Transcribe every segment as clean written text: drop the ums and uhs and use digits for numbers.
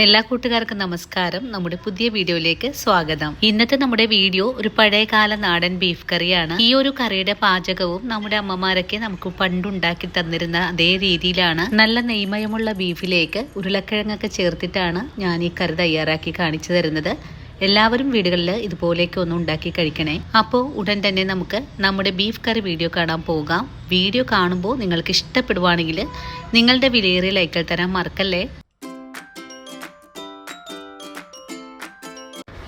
എല്ലാ കൂട്ടുകാർക്കും നമസ്കാരം. നമ്മുടെ പുതിയ വീഡിയോയിലേക്ക് സ്വാഗതം. ഇന്നത്തെ നമ്മുടെ വീഡിയോ ഒരു പഴയകാല നാടൻ ബീഫ് കറിയാണ്. ഈ ഒരു കറിയുടെ പാചകവും നമ്മുടെ അമ്മമാരൊക്കെ നമുക്ക് പണ്ടുണ്ടാക്കി തന്നിരുന്ന അതേ രീതിയിലാണ്. നല്ല നെയ്മയമുള്ള ബീഫിലേക്ക് ഉരുളക്കിഴങ്ങൊക്കെ ചേർത്തിട്ടാണ് ഞാൻ ഈ കറി തയ്യാറാക്കി കാണിച്ചു തരുന്നത്. എല്ലാവരും വീടുകളിൽ ഇതുപോലെയൊക്കെ ഒന്ന് ഉണ്ടാക്കി കഴിക്കണേ. അപ്പോൾ ഉടൻ തന്നെ നമുക്ക് നമ്മുടെ ബീഫ് കറി വീഡിയോ കാണാൻ പോകാം. വീഡിയോ കാണുമ്പോൾ നിങ്ങൾക്ക് ഇഷ്ടപ്പെടുവാണെങ്കിൽ നിങ്ങളുടെ വിലയേറിയ ലൈക്കുകൾ തരാൻ മറക്കല്ലേ.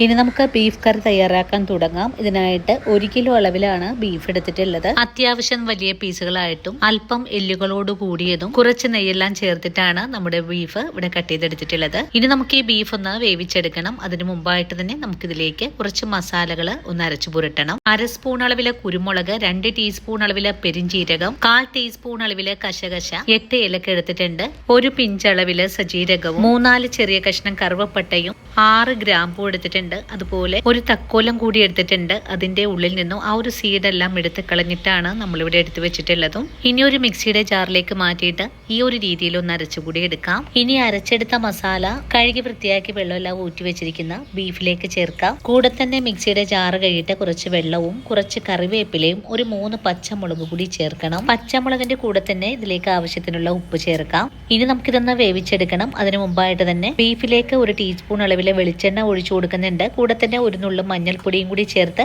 ഇനി നമുക്ക് ബീഫ് കറി തയ്യാറാക്കാൻ തുടങ്ങാം. ഇതിനായിട്ട് 1 കിലോ അളവിലാണ് ബീഫ് എടുത്തിട്ടുള്ളത്. അത്യാവശ്യം വലിയ പീസുകളായിട്ടും അല്പം എല്ലുകളോട് കൂടിയതും കുറച്ച് നെയ്യെല്ലാം ചേർത്തിട്ടാണ് നമ്മുടെ ബീഫ് ഇവിടെ കട്ട് ചെയ്തെടുത്തിട്ടുള്ളത്. ഇനി നമുക്ക് ഈ ബീഫ് ഒന്ന് വേവിച്ചെടുക്കണം. അതിന് മുമ്പായിട്ട് തന്നെ നമുക്കിതിലേക്ക് കുറച്ച് മസാലകൾ ഒന്ന് അരച്ചു പുരട്ടണം. 1/2 സ്പൂൺ അളവിലെ കുരുമുളക്, 2 ടീസ്പൂൺ അളവിലെ പെരിഞ്ചീരകം, 1/4 ടീസ്പൂൺ അളവിലെ കശകശ, 8 ഏലക്ക എടുത്തിട്ടുണ്ട്, 1 പിഞ്ച് അളവില് സജീരകവും, 3-4 ചെറിയ കഷ്ണം കറുവപ്പട്ടയും, 6 ഗ്രാമ്പൂ എടുത്തിട്ടുണ്ട്. അതുപോലെ ഒരു തക്കോലം കൂടി എടുത്തിട്ടുണ്ട്. അതിന്റെ ഉള്ളിൽ നിന്നും ആ ഒരു സീഡെല്ലാം എടുത്ത് കളഞ്ഞിട്ടാണ് നമ്മളിവിടെ എടുത്തു വെച്ചിട്ടുള്ളതും. ഇനി ഒരു മിക്സിയുടെ ജാറിലേക്ക് മാറ്റിയിട്ട് ഈ ഒരു രീതിയിൽ ഒന്ന് അരച്ചുകൂടി എടുക്കാം. ഇനി അരച്ചെടുത്ത മസാല കഴുകി വൃത്തിയാക്കി വെള്ളമെല്ലാം ഊറ്റി വെച്ചിരിക്കുന്ന ബീഫിലേക്ക് ചേർക്കാം. കൂടെ തന്നെ മിക്സിയുടെ ജാറ് കഴുകിയിട്ട് കുറച്ച് വെള്ളവും കുറച്ച് കറിവേപ്പിലയും 3 പച്ചമുളക് കൂടി ചേർക്കണം. പച്ചമുളകിന്റെ കൂടെ തന്നെ ഇതിലേക്ക് ആവശ്യത്തിനുള്ള ഉപ്പ് ചേർക്കാം. ഇനി നമുക്കിതൊന്ന് വേവിച്ചെടുക്കണം. അതിനു മുമ്പായിട്ട് തന്നെ ബീഫിലേക്ക് 1 ടീസ്പൂൺ അളവിലെ വെളിച്ചെണ്ണ ഒഴിച്ചു കൊടുക്കുന്നുണ്ട്. കൂടെ തന്നെ 1 നുള്ളു മഞ്ഞൾപ്പൊടിയും കൂടി ചേർത്ത്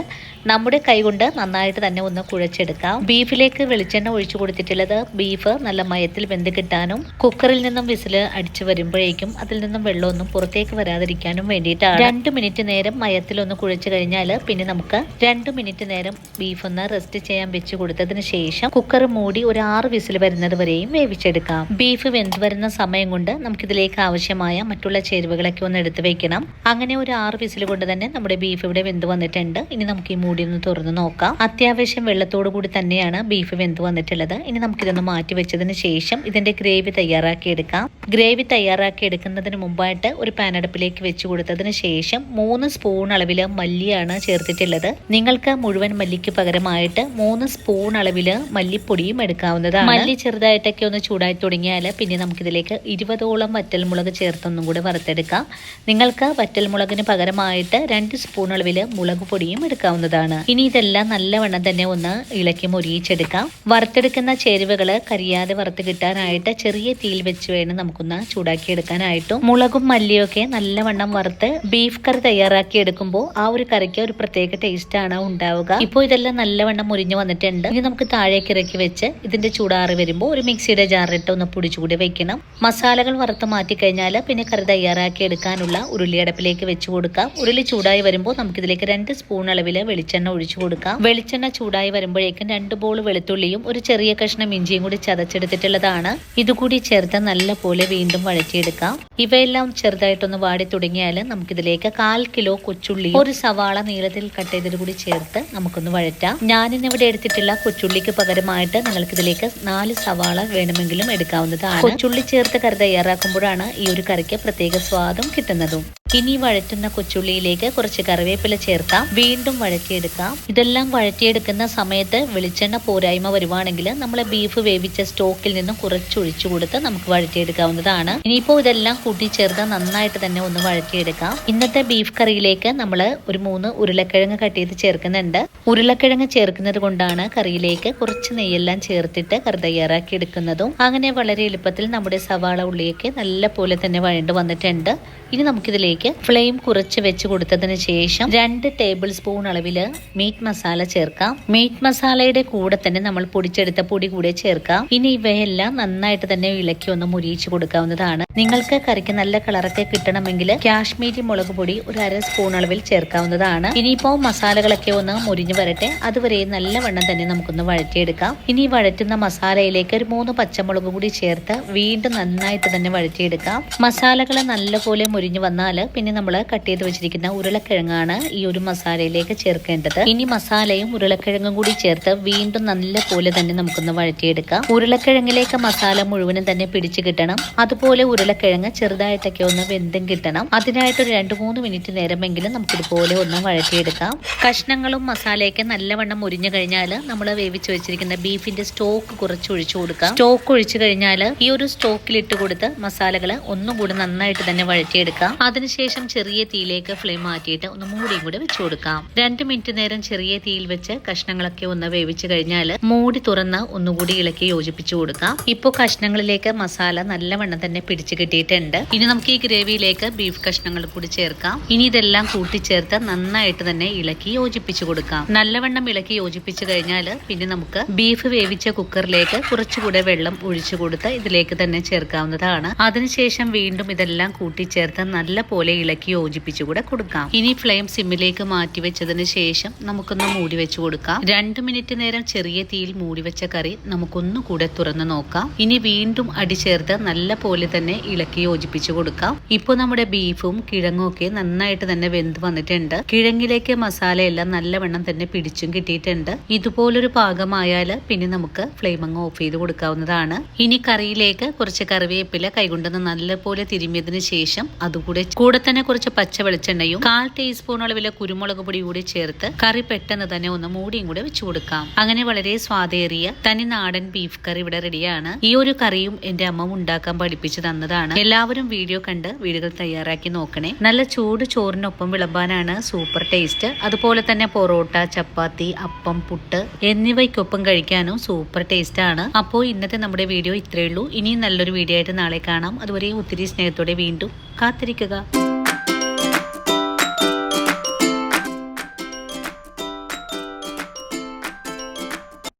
നമ്മുടെ കൈകൊണ്ട് നന്നായിട്ട് തന്നെ ഒന്ന് കുഴച്ചെടുക്കാം. ബീഫിലേക്ക് വെളിച്ചെണ്ണ ഒഴിച്ചു കൊടുത്തിട്ടുള്ളത് ബീഫ് നല്ല മയത്തിൽ വെന്ത് കിട്ടാനും കുക്കറിൽ നിന്നും വിസില് അടിച്ചു വരുമ്പോഴേക്കും അതിൽ നിന്നും വെള്ളമൊന്നും പുറത്തേക്ക് വരാതിരിക്കാനും വേണ്ടിയിട്ടാണ്. 2 മിനിറ്റ് നേരം മയത്തിലൊന്ന് കുഴച്ചു കഴിഞ്ഞാൽ പിന്നെ നമുക്ക് 2 മിനിറ്റ് നേരം ബീഫ് ഒന്ന് റെസ്റ്റ് ചെയ്യാൻ വെച്ച് കൊടുത്തതിന് ശേഷം കുക്കർ മൂടി ഒരു 6 വിസിൽ വരുന്നത് വരെയും വേവിച്ചെടുക്കാം. ബീഫ് വെന്ത് വരുന്ന സമയം കൊണ്ട് നമുക്കിതിലേക്ക് ആവശ്യമായ മറ്റുള്ള ചേരുവകളൊക്കെ ഒന്ന് എടുത്തു വെക്കണം. അങ്ങനെ ഒരു 6 വിസിൽ കൊണ്ട് തന്നെ നമ്മുടെ ബീഫ് ഇവിടെ വെന്ത് വന്നിട്ടുണ്ട്. ഇനി നമുക്ക് ഈ മൂടി ഒന്ന് തുറന്ന് നോക്കാം. അത്യാവശ്യം വെള്ളത്തോടു കൂടി തന്നെയാണ് ബീഫ് വെന്ത് വന്നിട്ടുള്ളത്. ഇനി നമുക്കിതൊന്ന് മാറ്റി വെച്ചതിന് ശേഷം ഇതിന്റെ ഗ്രേവി തയ്യാറാക്കി എടുക്കാം. ഗ്രേവി തയ്യാറാക്കി എടുക്കുന്നതിന് മുമ്പായിട്ട് ഒരു പാൻ അടുപ്പിലേക്ക് വെച്ച് കൊടുത്തതിന് ശേഷം 3 സ്പൂൺ അളവില് മല്ലിയാണ് ചേർത്തിട്ടുള്ളത്. നിങ്ങൾക്ക് മുഴുവൻ മല്ലിക്ക് പകരമായിട്ട് 3 സ്പൂൺ അളവില് മല്ലിപ്പൊടിയും എടുക്കാവുന്നതാണ്. മല്ലി ചെറുതായിട്ടൊക്കെ ഒന്ന് ചൂടായി തുടങ്ങിയാൽ പിന്നെ നമുക്കിതിലേക്ക് 20ഓളം വറ്റൽമുളക് ചേർത്തൊന്നും കൂടെ വറുത്തെടുക്കാം. നിങ്ങൾക്ക് വറ്റൽമുളകിന് പകരമായിട്ട് 2 സ്പൂൺ അളവില് മുളക് പൊടിയും എടുക്കാവുന്നതാണ്. ഇനി ഇതെല്ലാം നല്ലവണ്ണം തന്നെ ഒന്ന് ഇളക്കി മൊരിയിച്ചെടുക്കാം. വറുത്തെടുക്കുന്ന ചേരുവകള് കരിയാതെ വറുത്ത് കിട്ടാനായിട്ട് ചെറിയ തീയിൽ വെച്ച് വേണം നമുക്കൊന്ന് ചൂടാക്കി എടുക്കാനായിട്ടും. മുളകും മല്ലിയും ഒക്കെ നല്ലവണ്ണം വറുത്ത് ബീഫ് കറി തയ്യാറാക്കി എടുക്കുമ്പോൾ ആ ഒരു കറിക്ക് ഒരു പ്രത്യേക ടേസ്റ്റ് ആണ് ഉണ്ടാവുക. ഇപ്പോൾ ഇതെല്ലാം നല്ലവണ്ണം മുരിഞ്ഞു വന്നിട്ടുണ്ട്. ഇനി നമുക്ക് താഴേക്ക് ഇറക്കി വെച്ച് ഇതിന്റെ ചൂടാറി വരുമ്പോൾ ഒരു മിക്സിയുടെ ജാറിട്ട് ഒന്ന് പൊടിച്ചുകൂടി വെക്കണം. മസാലകൾ വറുത്ത് മാറ്റി കഴിഞ്ഞാൽ പിന്നെ കറി തയ്യാറാക്കി എടുക്കാനുള്ള ഉരുളി അടുപ്പിലേക്ക് വെച്ച് കൊടുക്കാം. ഉരുളി ചൂടായി വരുമ്പോൾ നമുക്കിതിലേക്ക് 2 സ്പൂൺ അളവില് വെളിച്ചെണ്ണ ഒഴിച്ചു കൊടുക്കാം. വെളിച്ചെണ്ണ ചൂടായി വരുമ്പോഴേക്കും 2 ബോൾ വെളുത്തുള്ളിയും ഒരു ചെറിയ കഷ്ണം ഇഞ്ചിയും കൂടി ചതച്ചെടുത്തിട്ടുള്ളതാണ്. ഇതുകൂടി ചേർത്ത് നല്ല പോലെ വീണ്ടും വഴറ്റിയെടുക്കാം. ഇവയെല്ലാം ചെറുതായിട്ടൊന്ന് വാടി തുടങ്ങിയാൽ നമുക്കിതിലേക്ക് 1/4 കിലോ കൊച്ചുള്ളി, ഒരു സവാള നീളത്തിൽ കട്ട് ചെയ്തത് കൂടി ചേർത്ത് നമുക്കൊന്ന് വഴറ്റാം. ഞാനിന്നിവിടെ എടുത്തിട്ടുള്ള കൊച്ചുള്ളിക്ക് പകരമായിട്ട് നിങ്ങൾക്കിതിലേക്ക് 4 സവാള വേണമെങ്കിലും എടുക്കാവുന്നതാണ്. കൊച്ചുള്ളി ചേർത്ത് കറി തയ്യാറാക്കുമ്പോഴാണ് ഈ ഒരു കറിക്ക് പ്രത്യേക സ്വാദും കിട്ടുന്നതും. ഇനി വഴറ്റുന്ന കൊച്ചുള്ളിയിലേക്ക് കുറച്ച് കറിവേപ്പില ചേർക്കാം. വീണ്ടും വഴറ്റിയെടുക്കാം. ഇതെല്ലാം വഴറ്റിയെടുക്കുന്ന സമയത്ത് വെളിച്ചെണ്ണ പോരായ്മ വരുവാണെങ്കിൽ നമ്മളെ ബീഫ് വേവിച്ച സ്റ്റോക്കിൽ നിന്നും കുറച്ചൊഴിച്ചു കൊടുത്ത് നമുക്ക് വഴറ്റിയെടുക്കാവുന്നതാണ്. ഇനിയിപ്പോൾ ഇതെല്ലാം കൂട്ടിച്ചേർത്ത് നന്നായിട്ട് തന്നെ ഒന്ന് വഴറ്റിയെടുക്കാം. ഇന്നത്തെ ബീഫ് കറിയിലേക്ക് നമ്മൾ ഒരു 3 ഉരുളക്കിഴങ്ങ് കട്ട് ചെയ്ത് ചേർക്കുന്നുണ്ട്. ഉരുളക്കിഴങ്ങ് ചേർക്കുന്നത് കൊണ്ടാണ് കറിയിലേക്ക് കുറച്ച് നെയ്യെല്ലാം ചേർത്തിട്ട് കറി തയ്യാറാക്കി എടുക്കുന്നതും. അങ്ങനെ വളരെ എളുപ്പത്തിൽ നമ്മുടെ സവാള ഉള്ളിയൊക്കെ നല്ല പോലെ തന്നെ വഴണ്ട് വന്നിട്ടുണ്ട്. ഇനി നമുക്കിതിലേക്ക് ഫ്ലെയിം കുറച്ച് വെച്ച് കൊടുത്തതിന് ശേഷം 2 ടേബിൾ സ്പൂൺ അളവില് മീറ്റ് മസാല ചേർക്കാം. മീറ്റ് മസാലയുടെ കൂടെ തന്നെ നമ്മൾ പൊടിച്ചെടുത്ത പൊടി കൂടെ ചേർക്കാം. ഇനി ഇവയെല്ലാം നന്നായിട്ട് തന്നെ ഇളക്കി ഒന്ന് മുരിയിച്ചു കൊടുക്കാവുന്നതാണ്. നിങ്ങൾക്ക് കറിക്ക് നല്ല കളറൊക്കെ കിട്ടണമെങ്കിൽ കാശ്മീരി മുളക് പൊടി ഒരു 1/2 സ്പൂൺ അളവിൽ ചേർക്കാവുന്നതാണ്. ഇനിയിപ്പോ മസാലകളൊക്കെ ഒന്ന് മുരിഞ്ഞു വരട്ടെ. അതുവരെ നല്ലവണ്ണം തന്നെ നമുക്കൊന്ന് വഴറ്റിയെടുക്കാം. ഇനി വഴറ്റുന്ന മസാലയിലേക്ക് ഒരു 3 പച്ചമുളക് കൂടി ചേർത്ത് വീണ്ടും നന്നായിട്ട് തന്നെ വഴറ്റിയെടുക്കാം. മസാലകൾ നല്ലപോലെ മുരിഞ്ഞു വന്നാൽ പിന്നെ നമ്മൾ കട്ട് ചെയ്ത് വെച്ചിരിക്കുന്ന ഉരുളക്കിഴങ്ങാണ് ഈ ഒരു മസാലയിലേക്ക് ചേർക്കേണ്ടത്. ഇനി മസാലയും ഉരുളക്കിഴങ്ങും കൂടി ചേർത്ത് വീണ്ടും നല്ല പോലെ തന്നെ നമുക്കൊന്ന് വഴറ്റിയെടുക്കാം. ഉരുളക്കിഴങ്ങിലേക്ക് മസാല മുഴുവനും തന്നെ പിടിച്ചു കിട്ടണം. അതുപോലെ ഉരുളക്കിഴങ്ങ് ചെറുതായിട്ടൊക്കെ ഒന്ന് വെന്തും കിട്ടണം. അതിനായിട്ട് ഒരു 2-3 മിനിറ്റ് നേരമെങ്കിലും നമുക്കിതുപോലെ ഒന്ന് വഴറ്റിയെടുക്കാം. കഷ്ണങ്ങളും മസാലയൊക്കെ നല്ലവണ്ണം മുരിഞ്ഞു കഴിഞ്ഞാൽ നമ്മൾ വേവിച്ച് വെച്ചിരിക്കുന്ന ബീഫിന്റെ സ്റ്റോക്ക് കുറച്ച് ഒഴിച്ചു കൊടുക്കാം. സ്റ്റോക്ക് ഒഴിച്ചു കഴിഞ്ഞാൽ ഈ ഒരു സ്റ്റോക്കിൽ ഇട്ട് കൊടുത്ത് മസാലകൾ ഒന്നും കൂടി നന്നായിട്ട് തന്നെ വഴറ്റിയെടുക്കാം. അതിനുശേഷം ചെറിയ തീയിലേക്ക് ഫ്ലെയിം മാറ്റിയിട്ട് ഒന്ന് മൂടിയും കൂടി വെച്ചു കൊടുക്കാം. 2 മിനിറ്റ് നേരം ചെറിയ തീയിൽ വെച്ച് കഷ്ണങ്ങളൊക്കെ ഒന്ന് വേവിച്ചു കഴിഞ്ഞാൽ മൂടി തുറന്ന് ഒന്നുകൂടി ഇളക്കി യോജിപ്പിച്ചു കൊടുക്കാം. ഇപ്പോൾ കഷ്ണങ്ങളിലേക്ക് മസാല നല്ലവണ്ണം തന്നെ പിടിച്ചു കിട്ടിയിട്ടുണ്ട്. ഇനി നമുക്ക് ഈ ഗ്രേവിയിലേക്ക് ബീഫ് കഷ്ണങ്ങൾ കൂടി ചേർക്കാം. ഇനി ഇതെല്ലാം കൂട്ടിച്ചേർത്ത് നന്നായിട്ട് തന്നെ ഇളക്കി യോജിപ്പിച്ചു കൊടുക്കാം. നല്ലവണ്ണം ഇളക്കി യോജിപ്പിച്ചു കഴിഞ്ഞാൽ പിന്നെ നമുക്ക് ബീഫ് വേവിച്ച കുക്കറിലേക്ക് കുറച്ചുകൂടെ വെള്ളം ഒഴിച്ചു കൊടുത്ത് ഇതിലേക്ക് തന്നെ ചേർക്കാവുന്നതാണ്. അതിനുശേഷം വീണ്ടും ഇതെല്ലാം കൂട്ടിച്ചേർത്ത് നല്ല പോലെ ഇളക്കി യോജിപ്പിച്ചു കൂടെ കൊടുക്കാം. ഇനി ഫ്ലെയിം സിമ്മിലേക്ക് മാറ്റി വെച്ചതിന് ശേഷം നമുക്കൊന്ന് മൂടി വെച്ചു കൊടുക്കാം. 2 മിനിറ്റ് നേരം ചെറിയ തീയിൽ മൂടി വെച്ച കറി നമുക്കൊന്നുകൂടെ തുറന്ന് നോക്കാം. ഇനി വീണ്ടും അടി ചേർത്ത് നല്ല പോലെ തന്നെ ഇളക്കി യോജിപ്പിച്ചു കൊടുക്കാം. ഇപ്പോൾ നമ്മുടെ ബീഫും കിഴങ്ങും ഒക്കെ നന്നായിട്ട് തന്നെ വെന്ത് വന്നിട്ടുണ്ട്. കിഴങ്ങിലേക്ക് മസാലയെല്ലാം നല്ലവണ്ണം തന്നെ പിടിച്ചും കിട്ടിയിട്ടുണ്ട്. ഇതുപോലൊരു പാകമായാൽ പിന്നെ നമുക്ക് ഫ്ലെയിം അങ്ങ് ഓഫ് ചെയ്ത് കൊടുക്കാവുന്നതാണ്. ഇനി കറിയിലേക്ക് കുറച്ച് കറിവേപ്പില കൈകൊണ്ടൊന്ന് നല്ലപോലെ തിരുമ്മിയതിന് ശേഷം അതുകൂടെ കൂടെ തന്നെ കുറച്ച് പച്ച വെളിച്ചെണ്ണയും 1/4 ടീസ്പൂൺ അളവിലെ കുരുമുളക് പൊടി കൂടി ചേർത്ത് കറി പെട്ടെന്ന് തന്നെ ഒന്ന് മൂടിയും കൂടെ വെച്ചു കൊടുക്കാം. അങ്ങനെ വളരെ സ്വാദേറിയ തനി നാടൻ ബീഫ് കറി ഇവിടെ റെഡിയാണ്. ഈ ഒരു കറിയും എന്റെ അമ്മ ഉണ്ടാക്കാൻ പഠിപ്പിച്ചു തന്നതാണ്. എല്ലാവരും വീഡിയോ കണ്ട് വീടുകൾ തയ്യാറാക്കി നോക്കണേ. നല്ല ചൂട് ചോറിനൊപ്പം വിളമ്പാനാണ് സൂപ്പർ ടേസ്റ്റ്. അതുപോലെ തന്നെ പൊറോട്ട, ചപ്പാത്തി, അപ്പം, പുട്ട് എന്നിവയ്ക്കൊപ്പം കഴിക്കാനും സൂപ്പർ ടേസ്റ്റ് ആണ്. അപ്പോൾ ഇന്നത്തെ നമ്മുടെ വീഡിയോ ഇത്രയേ ഉള്ളൂ. ഇനിയും നല്ലൊരു വീഡിയോ ആയിട്ട് നാളെ കാണാം. അതുവരെ ഒത്തിരി സ്നേഹത്തോടെ വീണ്ടും കാത്തിരിക്കുക.